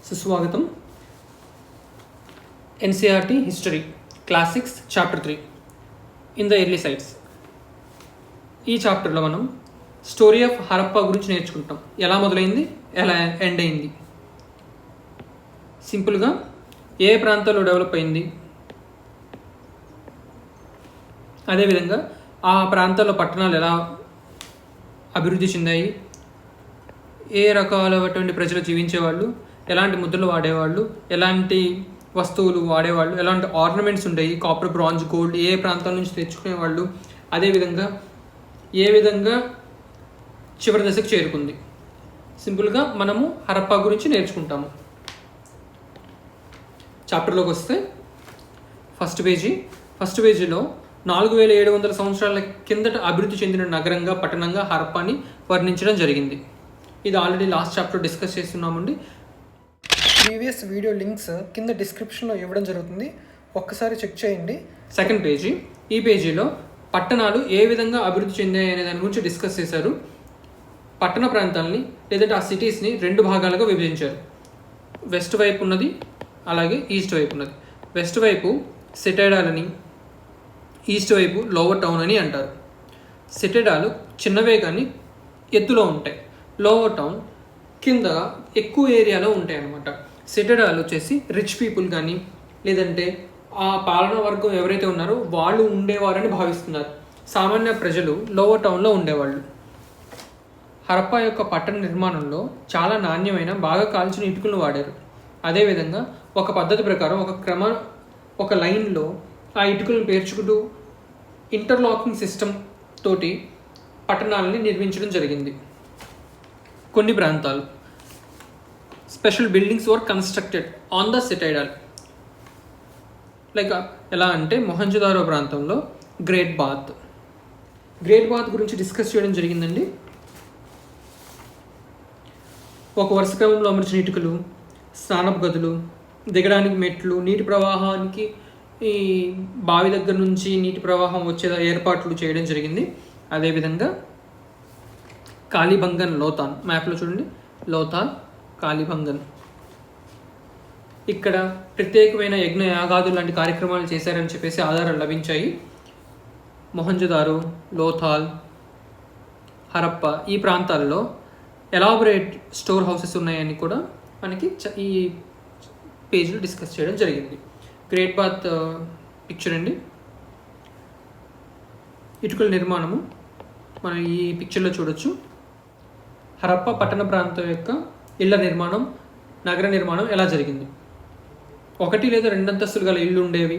సుస్వాగతం. NCERT history class 6 chapter 3 in the early sites. ఈ చాప్టర్లో మనం స్టోరీ ఆఫ్ హరప్పా గురించి నేర్చుకుంటాం. ఎలా మొదలైంది, ఎలా ఎండ్ అయింది, సింపుల్గా ఏ ప్రాంతాల్లో డెవలప్ అయింది, అదేవిధంగా ఆ ప్రాంతాల్లో పట్టణాలు ఎలా అభివృద్ధి చెందాయి, ఏ రకాలైనటువంటి ప్రజలు జీవించేవాళ్ళు, ఎలాంటి ముద్రలు వాడేవాళ్ళు, ఎలాంటి వస్తువులు వాడేవాళ్ళు, ఎలాంటి ఆర్నమెంట్స్ ఉండేవి, కాపర్, బ్రాంజ్, గోల్డ్ ఏ ప్రాంతాల నుంచి తెచ్చుకునేవాళ్ళు, అదేవిధంగా ఏ విధంగా చివరి దశకు చేరుకుంది. సింపుల్గా మనము హరప్పా గురించి నేర్చుకుంటాము. చాప్టర్లోకి వస్తే ఫస్ట్ పేజీలో 4700 సంవత్సరాల కిందట అభివృద్ధి చెందిన నగరంగా, పట్టణంగా హరప్పాని వర్ణించడం జరిగింది. ఇది ఆల్రెడీ లాస్ట్ చాప్టర్ డిస్కస్ చేస్తున్నామండి. ప్రీవియస్ వీడియో లింక్స్ కింద డిస్క్రిప్షన్లో ఇవ్వడం జరుగుతుంది, ఒక్కసారి చెక్ చేయండి. సెకండ్ పేజీ, ఈ పేజీలో పట్టణాలు ఏ విధంగా అభివృద్ధి చెందాయి అనే దాని గురించి డిస్కస్ చేశారు. పట్టణ ప్రాంతాలని లేదంటే ఆ సిటీస్ని 2 భాగాలుగా విభజించారు. వెస్ట్ వైపు ఉన్నది, అలాగే ఈస్ట్ వైపు ఉన్నది. వెస్ట్ వైపు సిటాడల్ అని, ఈస్ట్ వైపు లోవర్ టౌన్ అని అంటారు. సిటాడల్ చిన్నవే కానీ ఎత్తులో ఉంటాయి, లోవర్ టౌన్ కింద ఎక్కువ ఏరియాలో ఉంటాయి అన్నమాట. సిటాడల్ వచ్చేసి రిచ్ పీపుల్ కానీ లేదంటే ఆ పాలనా వర్గం ఎవరైతే ఉన్నారో వాళ్ళు ఉండేవారని భావిస్తున్నారు. సామాన్య ప్రజలు లోవర్ టౌన్లో ఉండేవాళ్ళు. హరప్పా యొక్క పట్టణ నిర్మాణంలో చాలా నాణ్యమైన, బాగా కాల్చిన ఇటుకలను వాడారు. అదేవిధంగా ఒక పద్ధతి ప్రకారం ఒక లైన్లో ఆ ఇటుకలను పేర్చుకుంటూ ఇంటర్లాకింగ్ సిస్టమ్ తోటి పట్టణాలని నిర్మించడం జరిగింది. కొన్ని ప్రాంతాలు special buildings were constructed on the Citadel. Like ఎలా అంటే మొహంజదారో ప్రాంతంలో గ్రేట్ బాత్ గురించి డిస్కస్ చేయడం జరిగిందండి. ఒక వరుస క్రమంలో అమర్చిన ఇటుకలు, స్నానపు గదులు, దిగడానికి మెట్లు, నీటి ప్రవాహానికి ఈ బావి దగ్గర నుంచి నీటి ప్రవాహం వచ్చే ఏర్పాట్లు చేయడం జరిగింది. అదేవిధంగా కాళీబంగన్, లోథాన్, మ్యాప్లో చూడండి, లోథాన్, కాళీబంగన్. ఇక్కడ ప్రత్యేకమైన యజ్ఞ యాగాదులు లాంటి కార్యక్రమాలు చేశారని చెప్పేసి ఆధారాలు లభించాయి. మొహంజదారో, లోథాల్, హరప్ప ఈ ప్రాంతాల్లో ఎలాబొరేట్ స్టోర్ హౌసెస్ ఉన్నాయని కూడా మనకి ఈ పేజీలో డిస్కస్ చేయడం జరిగింది. గ్రేట్ బాత్ పిక్చర్ అండి, ఇటుకల నిర్మాణము మనం ఈ పిక్చర్లో చూడొచ్చు. హరప్పా పట్టణ ప్రాంతం యొక్క ఇళ్ల నిర్మాణం, నగర నిర్మాణం ఎలా జరిగింది. 1 లేదా 2 అంతస్తులు గల ఇళ్ళు ఉండేవి.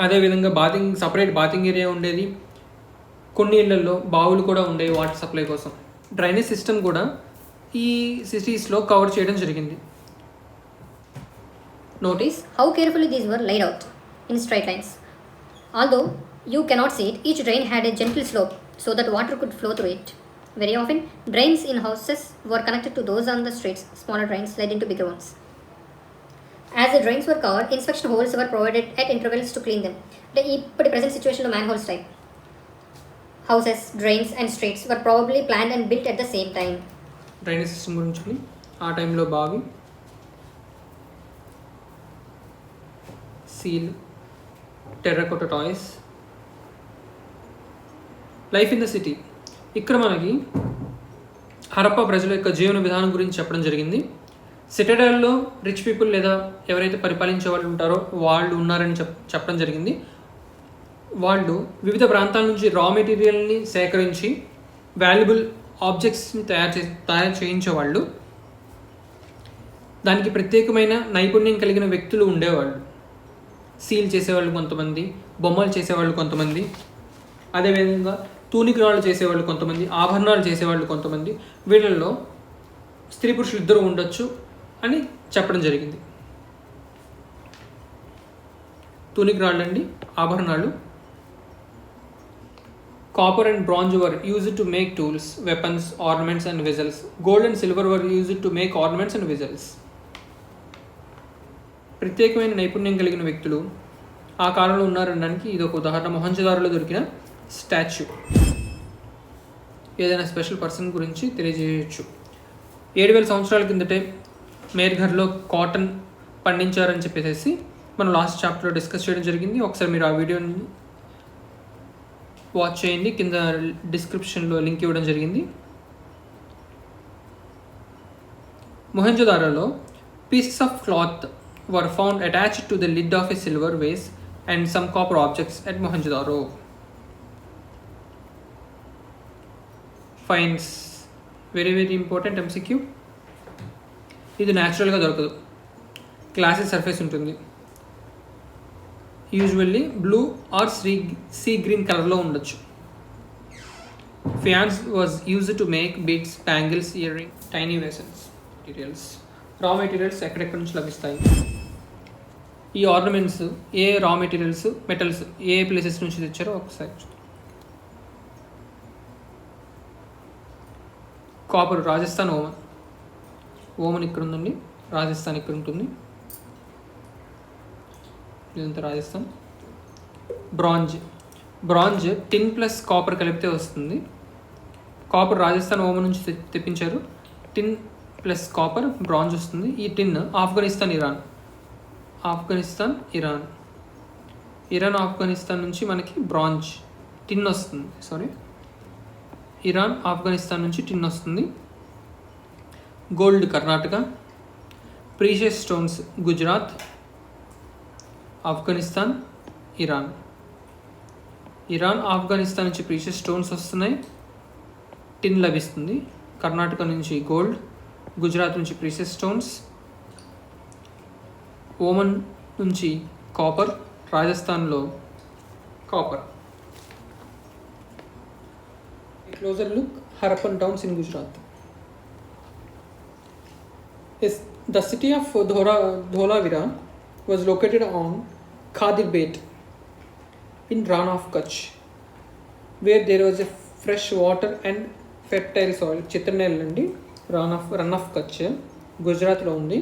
అదేవిధంగా సపరేట్ బాతింగ్ ఏరియా ఉండేది. కొన్ని ఇళ్లలో బావులు కూడా ఉండేవి వాటర్ సప్లై కోసం. డ్రైనేజ్ సిస్టమ్ కూడా ఈ సిటీస్లో కవర్ చేయడం జరిగింది. Notice how carefully these were laid out in straight lines. Although you cannot see it, each drain had a gentle slope so that water could flow through it. Very often, drains in houses were connected to those on the streets. Smaller drains led into bigger ones. As the drains were covered, inspection holes were provided at intervals to clean them. The present situation of manholes type. Houses, drains and streets were probably planned and built at the same time. Drainage system గురించి ఆ టైంలో బావి, seal, terracotta toys. Life in the city. ఇక్కడ మనకి హరప్పా ప్రజల యొక్క జీవన విధానం గురించి చెప్పడం జరిగింది. సిటాడల్లో రిచ్ పీపుల్ లేదా ఎవరైతే పరిపాలించే వాళ్ళు ఉంటారో వాళ్ళు ఉన్నారని చెప్పడం జరిగింది. వాళ్ళు వివిధ ప్రాంతాల నుంచి రా మెటీరియల్ని సేకరించి వాల్యుబుల్ ఆబ్జెక్ట్స్ని తయారు చేయించేవాళ్ళు. దానికి ప్రత్యేకమైన నైపుణ్యం కలిగిన వ్యక్తులు ఉండేవాళ్ళు. సీల్ చేసేవాళ్ళు కొంతమంది, బొమ్మలు చేసేవాళ్ళు కొంతమంది, అదేవిధంగా తూనికరాళ్ళు చేసేవాళ్ళు కొంతమంది, ఆభరణాలు చేసేవాళ్ళు కొంతమంది. వీళ్ళల్లో స్త్రీ పురుషులు ఇద్దరు ఉండొచ్చు అని చెప్పడం జరిగింది. తూనికరాళ్ళు అండి, ఆభరణాలు. Copper and bronze were used to make tools, weapons, ornaments and vessels. Gold and silver were used to make ornaments and vessels. ప్రత్యేకమైన నైపుణ్యం కలిగిన వ్యక్తులు ఆ కాలంలో ఉన్నారనడానికి ఇది ఒక ఉదాహరణ. మొహంజదారోలో దొరికిన స్టాచ్యూ. ఏదైనా స్పెషల్ పర్సన్ గురించి తెలియజేయచ్చు. 7000 సంవత్సరాల కిందటే మేర్ఘర్లో కాటన్ పండించారని చెప్పేసి మనం లాస్ట్ చాప్టర్లో డిస్కస్ చేయడం జరిగింది. ఒకసారి మీరు ఆ వీడియోని వాచ్ చేయండి, కింద డిస్క్రిప్షన్లో లింక్ ఇవ్వడం జరిగింది. మొహంజోదారోలో pieces of cloth were found attached to the lid of a silver vase and some copper objects at Mohenjo-daro. Finds very important MCQ. ఇది న్యాచురల్గా దొరకదు, గ్లాసీ సర్ఫేస్ ఉంటుంది. Usually blue or sea green కలర్లో ఉండొచ్చు. Fans was used to make beads, bangles, ear ring, tiny vessels. Materials, రా materials ఎక్కడెక్కడి నుంచి లభిస్తాయి? ఈ ఆర్నమెంట్స్ ఏ రా మెటీరియల్స్, మెటల్స్ ఏ ప్లేసెస్ నుంచి తెచ్చారో ఒకసారి. కాపర్ రాజస్థాన్ ఓమన్ ఇక్కడ ఉందండి, రాజస్థాన్ ఇక్కడ ఉంటుంది, ఇదంతా Rajasthan. Bronze tin plus copper కలిపితే వస్తుంది. కాపర్ రాజస్థాన్ ఓమన్ నుంచి తెప్పించారు. టిన్ ప్లస్ కాపర్ బ్రాంజ్ వస్తుంది. ఈ టిన్ ఆఫ్ఘనిస్తాన్, ఇరాన్ ఆఫ్ఘనిస్తాన్ నుంచి మనకి బ్రాంజ్ టిన్ వస్తుంది. ఇరాన్ ఆఫ్ఘనిస్తాన్ నుంచి టిన్ వస్తుంది. Gold Karnataka, precious stones Gujarat, Afghanistan, Iran Afghanistan నుంచి ప్రీషియస్ స్టోన్స్ వస్తున్నాయి, టిన్ లభిస్తుంది. కర్ణాటక నుంచి గోల్డ్, గుజరాత్ నుంచి ప్రీషియస్ స్టోన్స్, ఓమన్ నుంచి కాపర్, రాజస్థాన్లో copper. Closer look, Harappan towns in Gujarat. The city of Dholavira was located on Khadir Bait in Rann of Kutch, where there was a fresh water and fertile soil. చిత్రనేల్ అండి, run of Kutch గుజరాత్లో ఉంది.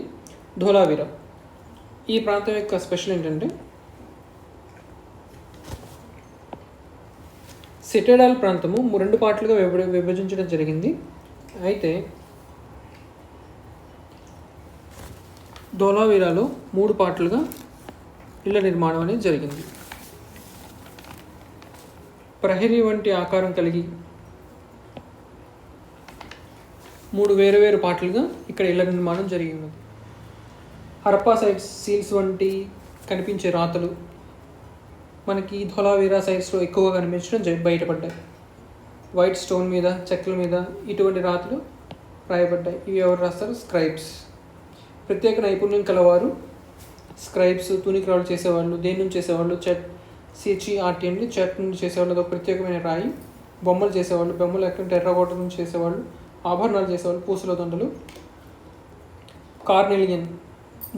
ధోలావిరా ఈ ప్రాంతం యొక్క special ఏంటంటే Citadel ప్రాంతము 2 పార్ట్లుగా విభజించడం జరిగింది. అయితే ధోలావిరాలో 3 పార్ట్లుగా ఇళ్ల నిర్మాణం అనేది జరిగింది. ప్రహరీ వంటి ఆకారం కలిగి 3 వేరు పార్ట్లుగా ఇక్కడ ఇళ్ల నిర్మాణం జరిగి ఉన్నది. హరప్పా సైట్స్ సీల్స్ వంటి కనిపించే రాతలు మనకి ధోలావిరా సైట్స్లో ఎక్కువగా కనిపించడం బయటపడ్డాయి. వైట్ స్టోన్ మీద, చెక్కల మీద ఇటువంటి రాతలు రాయబడ్డాయి. ఇవి ఎవరు రాస్తారు? స్క్రైబ్స్. ప్రత్యేక నైపుణ్యం కలవారు స్క్రైబ్స్. తూనికరాలు చేసేవాళ్ళు. దేని నుంచి చేసేవాళ్ళు? CHERT అండి, చెట్ నుంచి చేసేవాళ్ళు. అదొక ప్రత్యేకమైన రాయి. బొమ్మలు చేసేవాళ్ళు. బొమ్మలు ఎక్కడ టెర్రకోట నుంచి చేసేవాళ్ళు. ఆభరణాలు చేసేవాళ్ళు, పూసల దండలు. కార్నెలియన్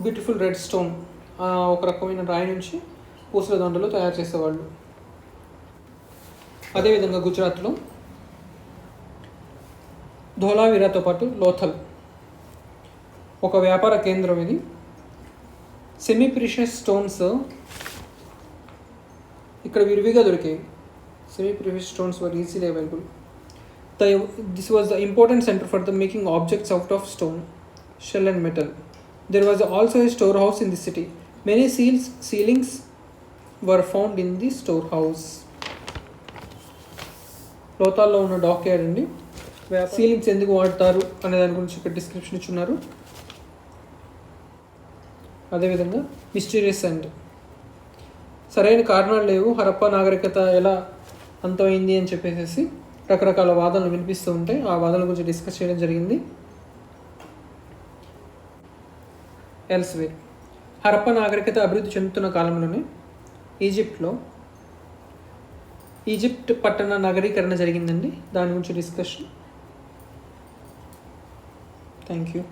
బ్యూటిఫుల్ రెడ్ స్టోన్, ఒక రకమైన రాయి నుంచి పూసల దండలు తయారు చేసేవాళ్ళు. అదేవిధంగా గుజరాత్లో ధోలావిరాతో పాటు లోథల్ ఒక వ్యాపార కేంద్రం. ఇది సెమీ ప్రీషియస్ స్టోన్స్ ఇక్కడ విరివిగా దొరికాయి. Semi precious stones were easily available. This was the important center for the making objects out of stone, shell and metal. There was also a storehouse in the city. Many ceilings were found in the storehouse. లోతాల్లో ఉన్న dock yard అండి. Ceilings ఎందుకు వాడతారు అనే దాని గురించి ఇక్కడ description ఇచ్చున్నారు. అదేవిధంగా మిస్టీరియస్ అండ్ సరైన కారణాలు లేవు, హరప్పా నాగరికత ఎలా అంతమైంది అని చెప్పేసి రకరకాల వాదనలు వినిపిస్తూ ఉంటాయి. ఆ వాదనల గురించి డిస్కస్ చేయడం జరిగింది. ఎల్స్వేర్ హరప్పా నాగరికత అభివృద్ధి చెందుతున్న కాలంలోనే ఈజిప్ట్ పట్టణ నగరీకరణ జరిగిందండి. దాని గురించి డిస్కషన్. Thank you.